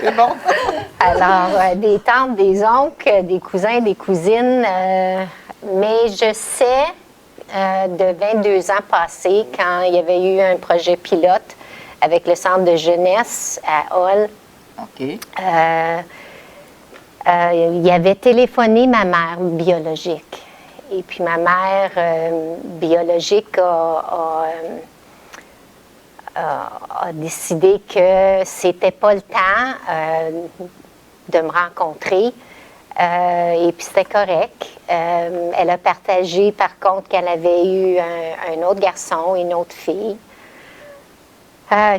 C'est bon. Alors, des tantes, des oncles, des cousins, des cousines. Mais je sais, de 22 ans passés, quand il y avait eu un projet pilote avec le centre de jeunesse à Hall, il avait téléphoné ma mère biologique. Et puis ma mère biologique a décidé que c'était pas le temps de me rencontrer. Et puis c'était correct. Elle a partagé par contre qu'elle avait eu un autre garçon, une autre fille,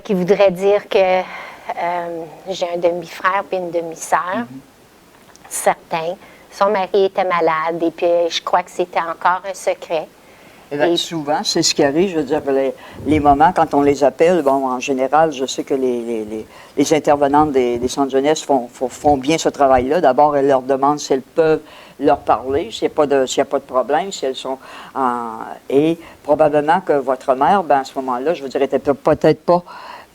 qui voudrait dire que j'ai un demi-frère puis une demi-sœur, certain. Son mari était malade et puis je crois que c'était encore un secret. Eh bien, souvent, c'est ce qui arrive. Je veux dire, les moments, quand on les appelle, bon, en général, je sais que les intervenantes des centres jeunesse font bien ce travail-là. D'abord, elles leur demandent si elles peuvent leur parler, s'il n'y a pas de problème, si elles sont et probablement que votre mère, ben, à ce moment-là, je veux dire, était peut-être pas...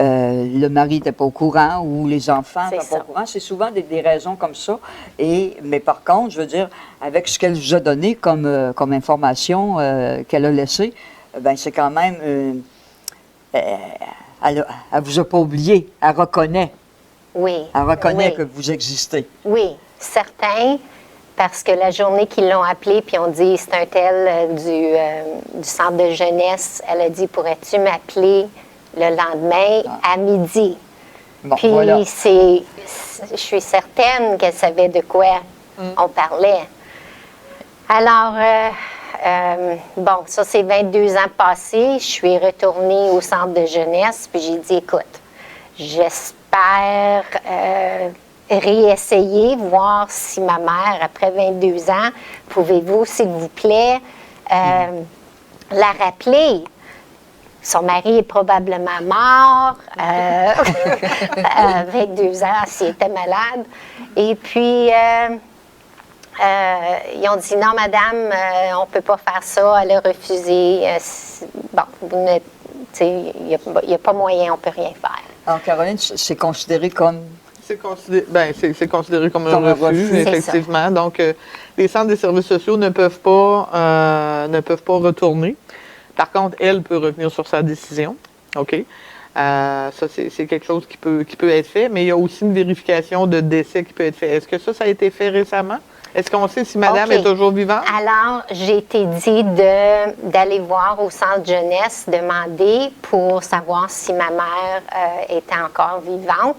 le mari n'était pas au courant ou les enfants n'étaient pas au courant. C'est souvent des raisons comme ça. Mais par contre, je veux dire, avec ce qu'elle vous a donné comme information qu'elle a laissée, ben c'est quand même... elle ne vous a pas oublié. Elle reconnaît. Oui. Elle reconnaît oui. que vous existez. Oui, certain. Parce que la journée qu'ils l'ont appelée, puis on dit, c'est un tel du centre de jeunesse, elle a dit, pourrais-tu m'appeler le lendemain à midi? Bon, puis voilà. je suis certaine qu'elle savait de quoi on parlait. Alors, bon, ça c'est 22 ans passés. Je suis retournée au centre de jeunesse, puis j'ai dit, écoute, j'espère réessayer, voir si ma mère, après 22 ans, pouvez-vous, s'il vous plaît, la rappeler? Son mari est probablement mort, 22 ans, s'il était malade. Et puis, ils ont dit, non, madame, on ne peut pas faire ça, elle a refusé. Bon, il n'y a pas moyen, on ne peut rien faire. Alors, Caroline, c'est considéré comme... C'est considéré comme un refus, effectivement. Donc, les centres des services sociaux ne peuvent pas retourner. Par contre, elle peut revenir sur sa décision. OK? Ça, c'est quelque chose qui peut être fait, mais il y a aussi une vérification de décès qui peut être fait. Est-ce que ça a été fait récemment? Est-ce qu'on sait si madame est toujours vivante? Alors, j'ai été dit d'aller voir au centre jeunesse, demander pour savoir si ma mère était encore vivante.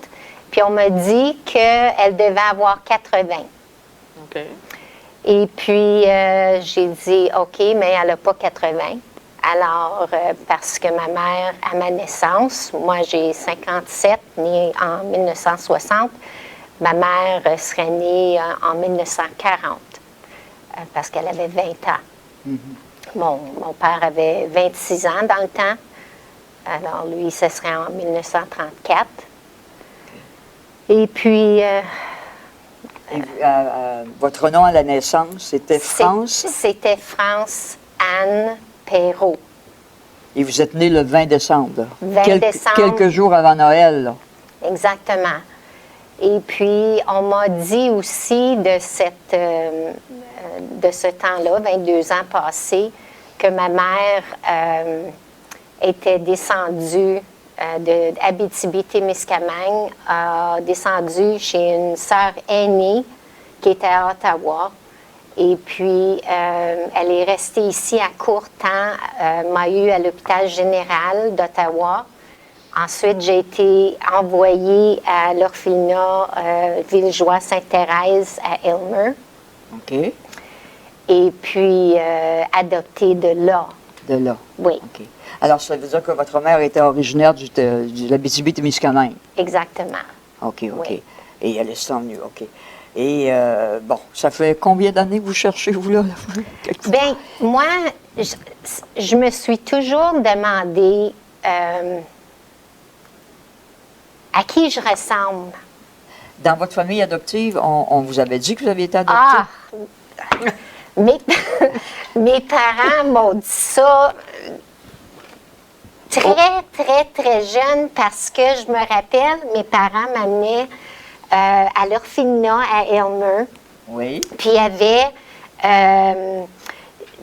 Puis on m'a dit qu'elle devait avoir 80. OK. Et puis, j'ai dit, OK, mais elle n'a pas 80. Alors, parce que ma mère, à ma naissance, moi j'ai 57, née en 1960, ma mère serait née en 1940, parce qu'elle avait 20 ans. Mon père avait 26 ans dans le temps, alors lui, ce serait en 1934. Et puis... votre nom à la naissance, c'était France? C'était France Anne Perrault. Et vous êtes né le 20 décembre. 20 décembre. Quelques jours avant Noël. Là. Exactement. Et puis, on m'a dit aussi de ce temps-là, 22 ans passés, que ma mère était descendue de Abitibi-Témiscamingue, descendue chez une sœur aînée qui était à Ottawa. Et puis, elle est restée ici à court temps, m'a eu à l'hôpital général d'Ottawa. Ensuite, j'ai été envoyée à l'orphelinat Villejoie-Sainte-Thérèse à Aylmer. OK. Et puis, adoptée de là. De là. Oui. OK. Alors, ça veut dire que votre mère était originaire de l'Abitibi-Témiscamingue. Exactement. OK, OK. Oui. Et elle est venue, OK. Et, bon, ça fait combien d'années que vous cherchez, vous, là? Bien, moi, je me suis toujours demandé à qui je ressemble. Dans votre famille adoptive, on vous avait dit que vous aviez été adopté? Ah! Mes parents m'ont dit ça très jeune parce que je me rappelle, mes parents m'amenaient à l'orphelinat à Aylmer. Oui. Puis il y avait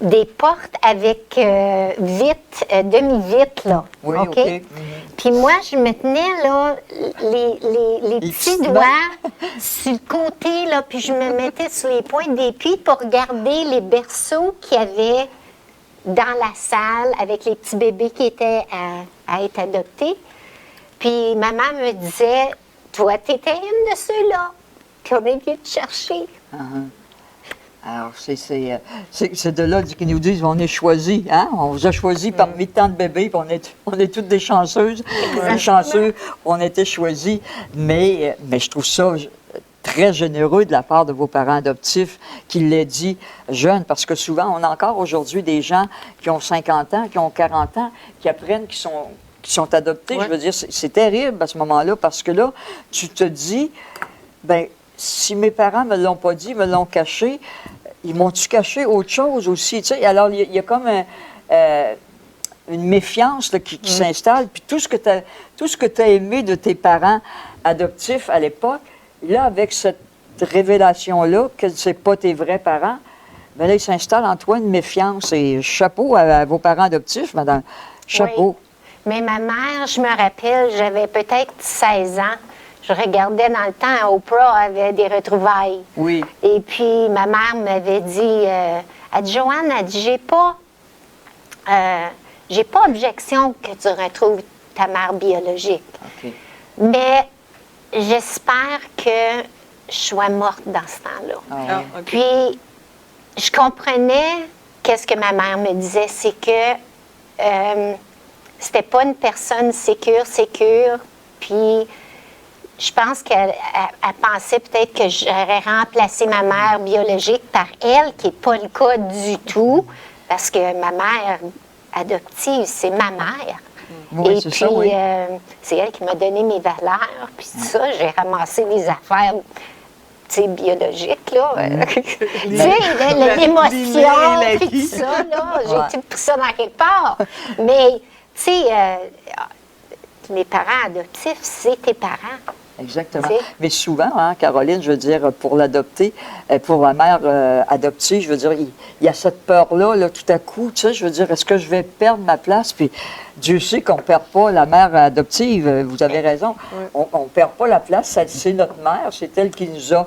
des portes avec demi-vitre, là. Oui, OK? OK. Mhm. Puis moi, je me tenais, là, les petits petites doigts mains. sur le côté, là, puis je me mettais sur les pointes des pieds pour regarder les berceaux qu'il y avait dans la salle avec les petits bébés qui étaient à être adoptés. Puis maman me disait, toi, t'étais une de ceux-là qu'on est venu te chercher. Alors, c'est de là qu'ils nous disent on est choisis, hein? On vous a choisi parmi tant de bébés, puis on est toutes des chanceuses, des chanceux, on a été choisis. Mais je trouve ça très généreux de la part de vos parents adoptifs qui l'aient dit jeunes, parce que souvent, on a encore aujourd'hui des gens qui ont 50 ans, qui ont 40 ans, qui apprennent qui sont adoptés. Ouais. Je veux dire, c'est terrible à ce moment-là, parce que là, tu te dis, ben si mes parents me l'ont pas dit, me l'ont caché, ils m'ont-tu caché autre chose aussi? Tu sais? Alors, il y a comme une méfiance là, qui s'installe. Puis tout ce que tu as aimé de tes parents adoptifs à l'époque, là, avec cette révélation-là, que c'est pas tes vrais parents, bien là, il s'installe en toi une méfiance. Et chapeau à vos parents adoptifs, madame. Chapeau. Oui. Mais ma mère, je me rappelle, j'avais peut-être 16 ans. Je regardais dans le temps, Oprah avait des retrouvailles. Oui. Et puis, ma mère m'avait dit, elle dit, Joanne, elle dit, j'ai pas objection que tu retrouves ta mère biologique. OK. Mais j'espère que je sois morte dans ce temps-là. Ah, OK. Puis, je comprenais qu'est-ce que ma mère me disait, c'est que c'était pas une personne sécure, puis je pense qu'elle pensait peut-être que j'aurais remplacé ma mère biologique par elle, qui n'est pas le cas du tout, parce que ma mère adoptive, c'est ma mère. Oui, Et c'est puis, ça, oui. c'est elle qui m'a donné mes valeurs, puis tout ça, j'ai ramassé des affaires, tu sais, biologiques, là. Tu sais, l'émotion, la puis vie. tout ça, là, Ouais. j'ai tout pris ça dans quelque part. Mais, tu sais, les parents adoptifs, c'est tes parents. Exactement. Tu sais. Mais souvent, hein, Caroline, je veux dire, pour l'adopter, pour la mère adoptive, je veux dire, il y a cette peur-là, là, tout à coup, tu sais, je veux dire, est-ce que je vais perdre ma place? Puis Dieu sait qu'on ne perd pas la mère adoptive, vous avez raison. On ne perd pas la place, c'est notre mère, c'est elle qui nous a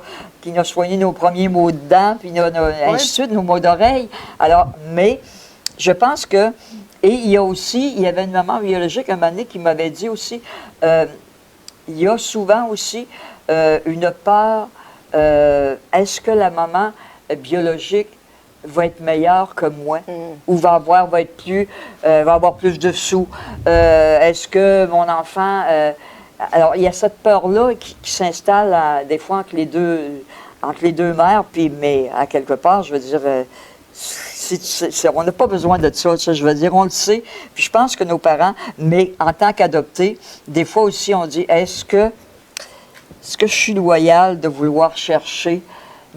soigné nos premiers mots de dents, puis ainsi de suite, nos mots d'oreille. Alors, mais je pense que, et il y avait une maman biologique un moment donné qui m'avait dit aussi, il y a souvent aussi une peur, est-ce que la maman biologique va être meilleure que moi ou va avoir plus de sous? Est-ce que mon enfant... alors, il y a cette peur-là qui s'installe des fois entre les deux mères, puis, mais à quelque part, je veux dire... on n'a pas besoin de ça, je veux dire, on le sait. Puis je pense que nos parents, mais en tant qu'adoptés, des fois aussi, on dit, est-ce que je suis loyale de vouloir chercher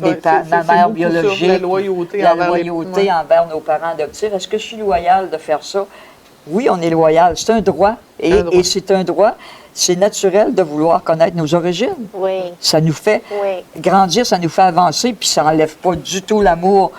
Ouais, ma c'est mère beaucoup biologique, ça, la loyauté la envers loyauté envers nos parents adoptifs? Est-ce que je suis loyale de faire ça? Oui, on est loyal. C'est un droit. Et c'est un droit. C'est naturel de vouloir connaître nos origines. Oui. Ça nous fait Oui. grandir, ça nous fait avancer, puis ça n'enlève pas du tout l'amour.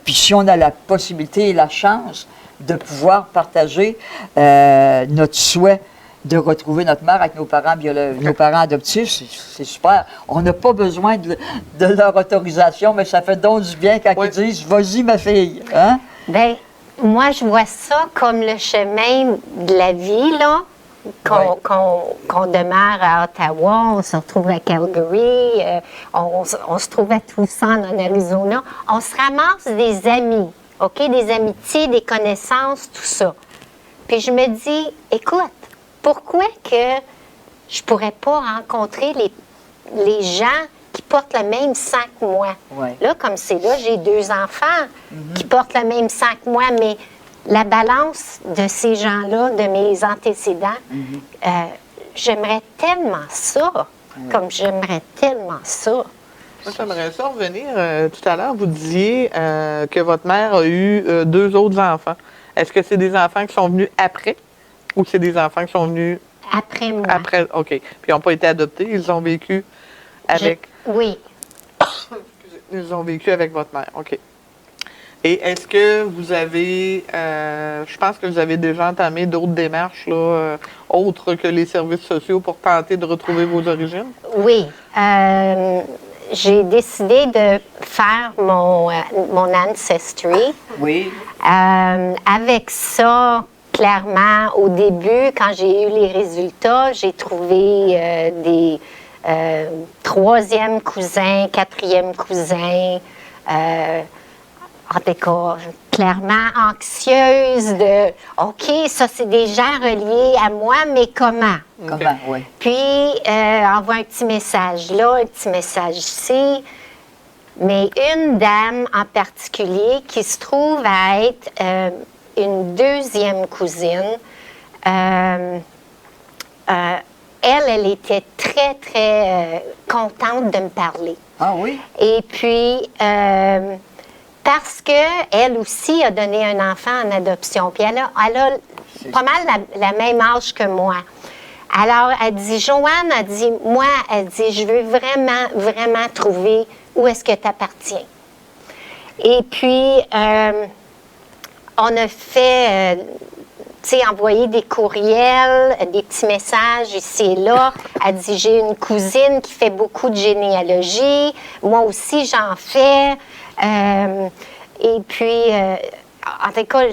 Puis si on a la possibilité et la chance de pouvoir partager notre souhait de retrouver notre mère avec nos parents adoptifs, c'est super. On n'a pas besoin de leur autorisation, mais ça fait donc du bien quand ils disent « Vas-y, ma fille! Hein? » Bien, moi, je vois ça comme le chemin de la vie, là. Qu'on demeure à Ottawa, on se retrouve à Calgary, on se trouve à Tucson, en Arizona. On se ramasse des amis, OK? Des amitiés, des connaissances, tout ça. Puis je me dis, écoute, pourquoi que je pourrais pas rencontrer les gens qui portent le même sang que moi? Ouais. Là, comme c'est là, j'ai 2 enfants qui portent le même sang que moi, mais la balance de ces gens-là, de mes antécédents, j'aimerais tellement ça, comme j'aimerais tellement ça. Moi, j'aimerais ça revenir. Tout à l'heure, vous disiez que votre mère a eu 2 autres enfants. Est-ce que c'est des enfants qui sont venus après ou c'est des enfants qui sont venus Après moi. après? OK. Puis ils n'ont pas été adoptés, ils ont vécu avec... Oui. Ils ont vécu avec votre mère. OK. Et est-ce que vous avez, je pense que vous avez déjà entamé d'autres démarches, là, autres que les services sociaux pour tenter de retrouver vos origines? Oui. J'ai décidé de faire mon Ancestry. Oui. Avec ça, clairement, au début, quand j'ai eu les résultats, j'ai trouvé des troisième cousins, quatrième cousins. En tout cas, clairement anxieuse de « OK, ça, c'est des gens reliés à moi, mais comment? » Comment, oui. Puis, envoie un petit message là, un petit message ici. Mais une dame en particulier qui se trouve à être une deuxième cousine, elle était très, très contente de me parler. Ah oui? Et puis, parce qu'elle aussi a donné un enfant en adoption. Puis elle a pas mal la même âge que moi. Alors, elle dit, Joanne, elle dit, moi, elle dit, je veux vraiment, vraiment trouver où est-ce que tu appartiens. Et puis, on a fait, tu sais, envoyer des courriels, des petits messages ici et là. Elle dit, j'ai une cousine qui fait beaucoup de généalogie. Moi aussi, j'en fais. Et puis, en tout cas,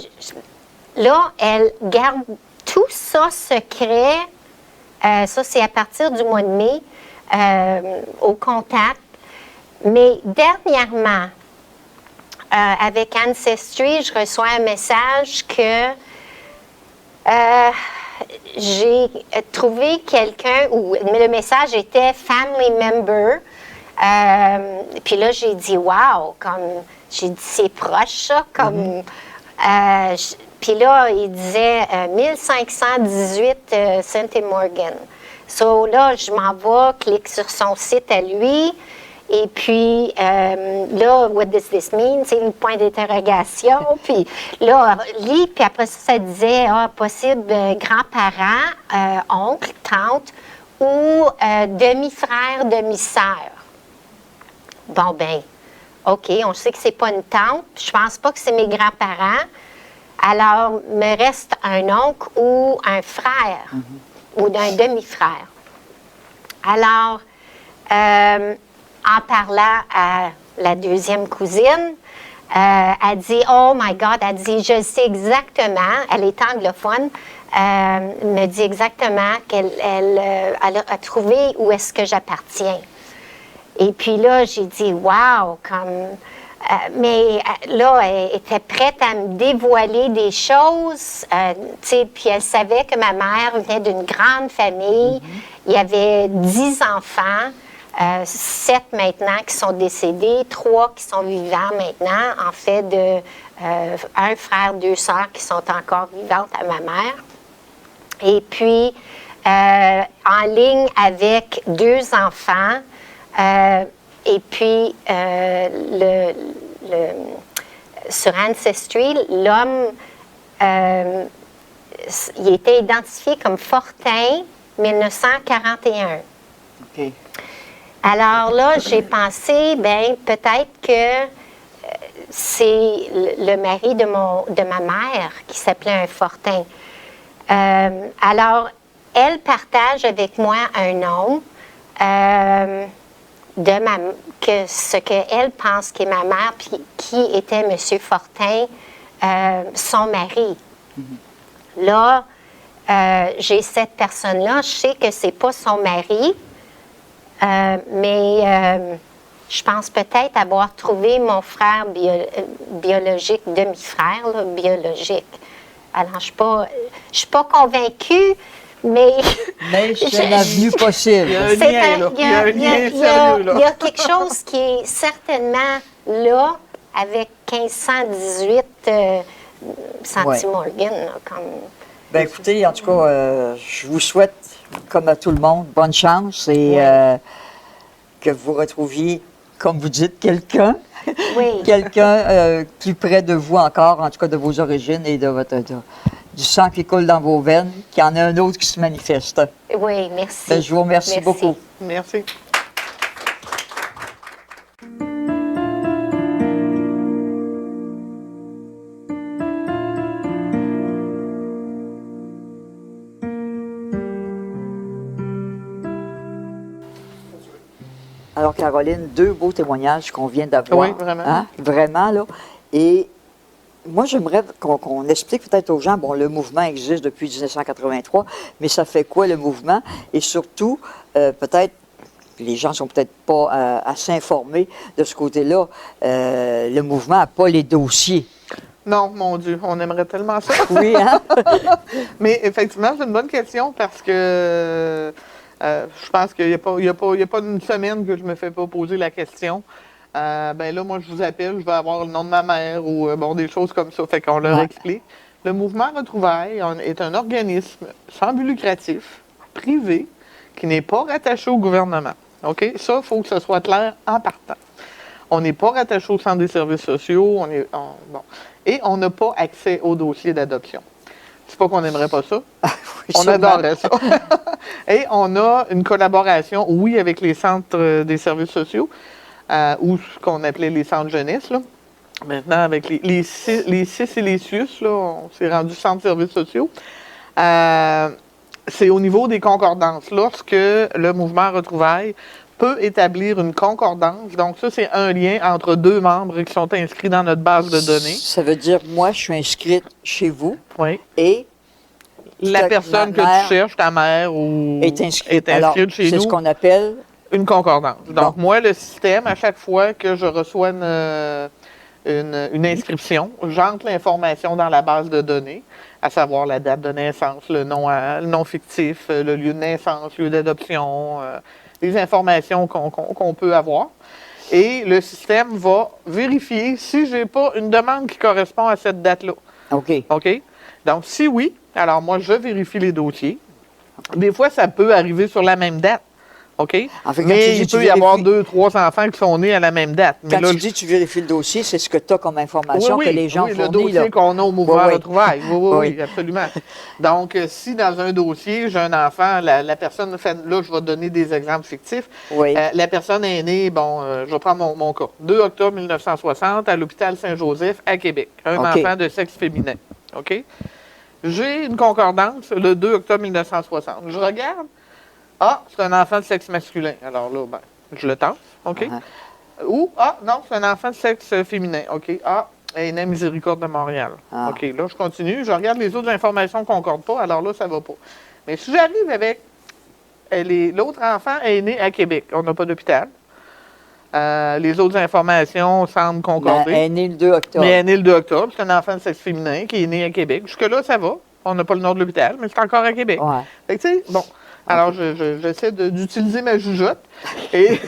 là, elle garde tout ça secret. Ça, c'est à partir du mois de mai, au contact. Mais dernièrement, avec Ancestry, je reçois un message que j'ai trouvé quelqu'un, mais le message était Family Member. Puis là, j'ai dit, wow, comme, j'ai dit, c'est proche, ça, comme, puis là, il disait 1518 St. Morgan. So là, je m'en vais, clique sur son site à lui, et puis là, what does this mean? C'est une point d'interrogation. Puis là, lis, puis après ça, ça disait, possible grands-parents, oncle, tante, ou demi-frère, demi-sœur. Bon, ben, OK, on sait que c'est pas une tante. Je pense pas que c'est mes grands-parents. Alors, me reste un oncle ou un frère ou d'un demi-frère. Alors, en parlant à la deuxième cousine, elle dit, oh my God, elle dit, je sais exactement, elle est anglophone, me dit exactement qu'elle a trouvé où est-ce que j'appartiens. Et puis là, j'ai dit, wow, comme... mais là, elle était prête à me dévoiler des choses, tu sais, puis elle savait que ma mère venait d'une grande famille. Il y avait 10 enfants, 7 maintenant qui sont décédés, 3 qui sont vivants maintenant, en fait, de un frère, 2 sœurs qui sont encore vivantes à ma mère. Et puis, en ligne avec 2 enfants, et puis, sur Ancestry, l'homme, il était identifié comme Fortin, 1941. OK. Alors là, j'ai pensé, ben peut-être que c'est le mari de ma mère qui s'appelait un Fortin. Alors, elle partage avec moi un nom. Ce qu'elle pense qui est ma mère, puis qui était M. Fortin, son mari. Là, j'ai cette personne-là, je sais que c'est pas son mari, mais je pense peut-être avoir trouvé mon frère biologique, demi-frère, là, biologique. Alors, je suis pas convaincue, mais c'est l'avenue possible. Il y a un lien, là. Il y a un lien sérieux, là. Il y a quelque chose qui est certainement là, avec 1518 St. Morgan, là, comme... Ben écoutez, en tout cas, je vous souhaite, comme à tout le monde, bonne chance et que vous retrouviez, comme vous dites, quelqu'un. Oui. Quelqu'un plus près de vous encore, en tout cas de vos origines et de votre... du sang qui coule dans vos veines, qu'il y en a un autre qui se manifeste. Oui, merci. Ben, je vous remercie beaucoup. Merci. Alors, Caroline, 2 beaux témoignages qu'on vient d'avoir. Oui, vraiment. Hein? Vraiment, là. Et moi, j'aimerais qu'on explique peut-être aux gens, bon, le mouvement existe depuis 1983, mais ça fait quoi le mouvement? Et surtout, peut-être, les gens sont peut-être pas assez informés de ce côté-là, le mouvement n'a pas les dossiers. Non, mon Dieu, on aimerait tellement ça. Oui, hein? Mais effectivement, c'est une bonne question parce que je pense qu'il n'y a pas une semaine que je me fais pas poser la question. Ben là, moi, je vous appelle, je vais avoir le nom de ma mère ou bon, des choses comme ça. Fait qu'on leur explique. Le mouvement Retrouvailles est un organisme sans but lucratif, privé, qui n'est pas rattaché au gouvernement. OK? Ça, il faut que ce soit clair en partant. On n'est pas rattaché au centre des services sociaux. Bon. Et on n'a pas accès au dossier d'adoption. C'est pas qu'on n'aimerait pas ça. Oui, On sûrement. adorerait ça. Et on a une collaboration, oui, avec les centres des services sociaux, ou ce qu'on appelait les centres jeunesse. Là. Maintenant, avec les CIS et les SUS, là, on s'est rendu centres de services sociaux. C'est au niveau des concordances. Lorsque le mouvement Retrouvailles peut établir une concordance, donc ça, c'est un lien entre 2 membres qui sont inscrits dans notre base de données. Ça veut dire, moi, je suis inscrite chez vous Oui. et La personne que mère tu cherches, ta mère, ou est inscrite. Alors, chez c'est nous, ce qu'on appelle... une concordance. Donc, Bon. moi, le système, à chaque fois que je reçois une inscription, j'entre l'information dans la base de données, à savoir la date de naissance, le nom fictif, le lieu de naissance, lieu d'adoption, les informations qu'on peut avoir. Et le système va vérifier si je n'ai pas une demande qui correspond à cette date-là. OK. OK? Donc, si oui, alors moi, je vérifie les dossiers. Des fois, ça peut arriver sur la même date. OK? En fait, quand Mais tu dis il tu peut y avoir vérifies- 2, 3 enfants qui sont nés à la même date. Mais Quand là, tu dis tu vérifies le dossier, c'est ce que tu as comme information oui, que les gens oui, le fournissent. dossier Là. qu'on a au mouvement Oui, oui. Retrouvailles. Oui, Oui. absolument. Donc, si dans un dossier, j'ai un enfant, la personne fait, là, je vais donner des exemples fictifs. Oui. La personne est née, bon, je vais prendre mon cas, 2 octobre 1960 à l'hôpital Saint-Joseph à Québec. Un OK. enfant de sexe féminin. OK? J'ai une concordance le 2 octobre 1960. Je regarde. Ah, c'est un enfant de sexe masculin. Alors là, ben, je le tasse. OK? Uh-huh. Ou, non, c'est un enfant de sexe féminin. OK? Elle est née à Miséricorde de Montréal. Ah. OK, là, je continue. Je regarde les autres informations ne concordent pas. Alors là, ça ne va pas. Mais si j'arrive avec l'autre enfant est né à Québec. On n'a pas d'hôpital. Les autres informations semblent concorder. Elle est née le 2 octobre. Mais elle est née le 2 octobre. C'est un enfant de sexe féminin qui est né à Québec. Jusque-là, ça va. On n'a pas le nom de l'hôpital, mais c'est encore à Québec. Ouais. Fait que, tu sais, bon. Alors, j'essaie d'utiliser ma jugeote. Et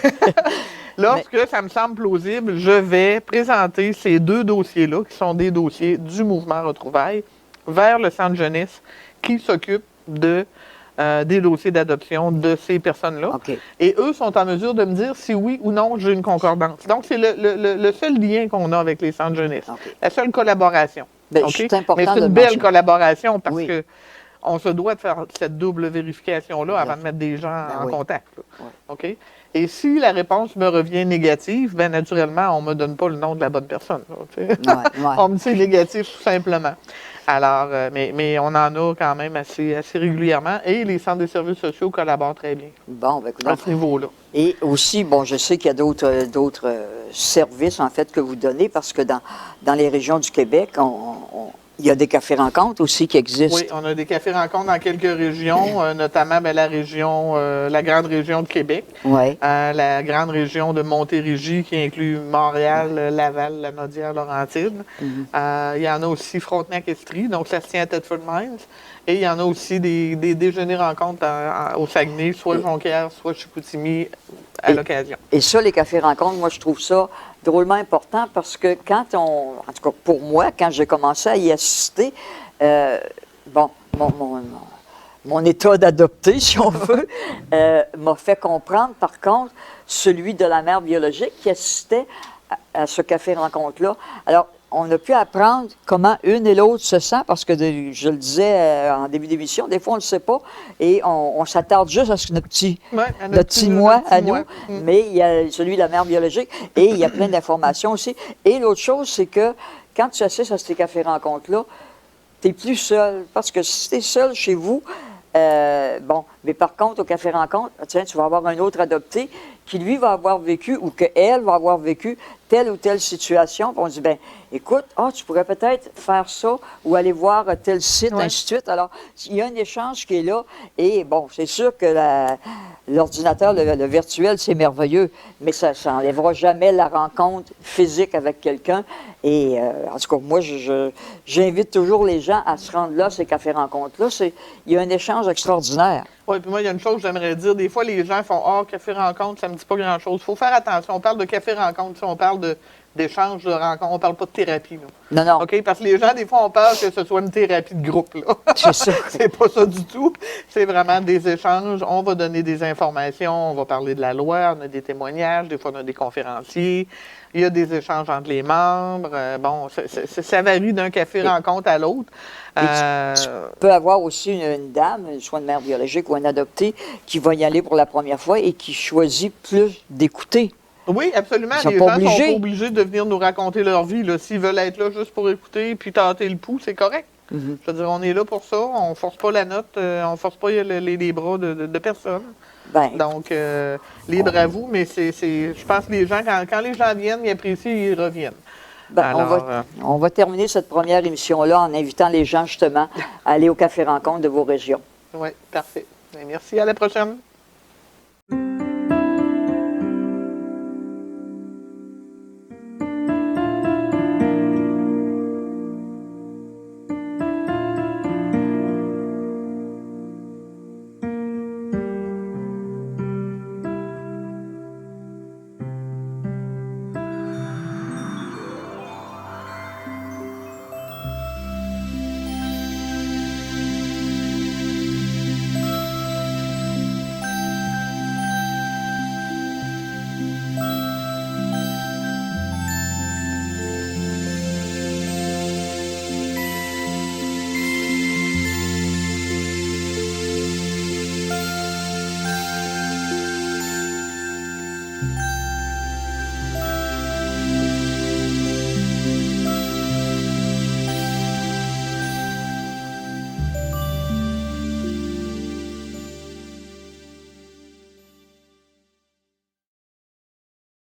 lorsque ça me semble plausible, je vais présenter ces 2 dossiers-là, qui sont des dossiers du mouvement Retrouvailles, vers le centre jeunesse qui s'occupe des dossiers d'adoption de ces personnes-là. OK. Et eux sont en mesure de me dire si oui ou non j'ai une concordance. Donc, c'est le seul lien qu'on a avec les centres jeunesse. OK. La seule collaboration. Ben, OK? c'est important Mais c'est de une le belle mentionner. collaboration parce Oui. que on se doit de faire cette double vérification-là avant de mettre des gens Ben en oui. contact. Là. Oui. OK? Et si la réponse me revient négative, bien naturellement, on ne me donne pas le nom de la bonne personne. Là, tu sais. Ouais. On me dit négatif tout simplement. Alors, mais on en a quand même assez régulièrement et les centres des services sociaux collaborent très bien Bon, ben, écoute, à ce niveau-là. et aussi, bon, je sais qu'il y a d'autres services, en fait, que vous donnez, parce que dans les régions du Québec, il y a des cafés-rencontres aussi qui existent. Oui, on a des cafés-rencontres dans quelques régions, notamment la grande région de Québec, Oui. la grande région de Montérégie qui inclut Montréal, Laval, la Naudière-Laurentide. Il y en a aussi Frontenac-Estrie, donc ça se tient à Thetford Mines. Et il y en a aussi des déjeuners-rencontres au Saguenay, soit Jonquière, soit Chicoutimi, à l'occasion. Et ça, les cafés-rencontres, moi, je trouve ça drôlement important parce que en tout cas pour moi, quand j'ai commencé à y assister, bon, mon état d'adopté, si on veut, m'a fait comprendre, par contre, celui de la mère biologique qui assistait à ce café-rencontre-là. Alors, on a pu apprendre comment une et l'autre se sent, parce que je le disais en début d'émission, des fois on ne le sait pas, et on s'attarde juste à ce que notre petit moi à nous, mais il y a celui de la mère biologique, et il y a plein d'informations aussi. Et l'autre chose, c'est que quand tu assistes à ces cafés-rencontres-là, tu n'es plus seul, parce que si tu es seul chez vous, Bon, mais par contre, au Café Rencontre, tiens, tu vas avoir un autre adopté qui, lui, va avoir vécu ou qu'elle va avoir vécu telle ou telle situation. Puis on dit, ben, écoute, tu pourrais peut-être faire ça ou aller voir tel site, ainsi de suite. Alors, il y a un échange qui est là. Et bon, c'est sûr que l'ordinateur, le virtuel, c'est merveilleux, mais ça n'enlèvera jamais la rencontre physique avec quelqu'un. Et en tout cas, moi, j'invite toujours les gens à se rendre là, ces cafés rencontres-là. Il y a un échange extraordinaire. Oui, puis moi, il y a une chose que j'aimerais dire. Des fois, les gens font café rencontre, ça ne me dit pas grand-chose. Il faut faire attention. On parle de café rencontre, on parle d'échange de rencontre. On ne parle pas de thérapie, nous. Non. OK? Parce que les gens, des fois, ont peur que ce soit une thérapie de groupe, là. C'est ça. C'est pas ça du tout. C'est vraiment des échanges. On va donner des informations, on va parler de la loi, on a des témoignages, des fois, on a des conférenciers. Il y a des échanges entre les membres. Bon, ça varie d'un café rencontre à l'autre. Tu peux avoir aussi une dame, soit une mère biologique ou un adopté, qui va y aller pour la première fois et qui choisit plus d'écouter. Oui, absolument. Ils Les sont gens pas ne sont obligés. pas obligés de venir nous raconter leur vie. Là. S'ils veulent être là juste pour écouter puis tâter le pouls, c'est correct. Je veux dire, on est là pour ça. On ne force pas la note. On ne force pas les bras de personne. Ben, Donc, libre à vous. Mais je pense que les gens, quand les gens viennent, ils apprécient et ils reviennent. ben, Alors, on va terminer cette première émission-là en invitant les gens, justement, à aller au Café Rencontre de vos régions. oui, parfait. Bien, merci. À la prochaine.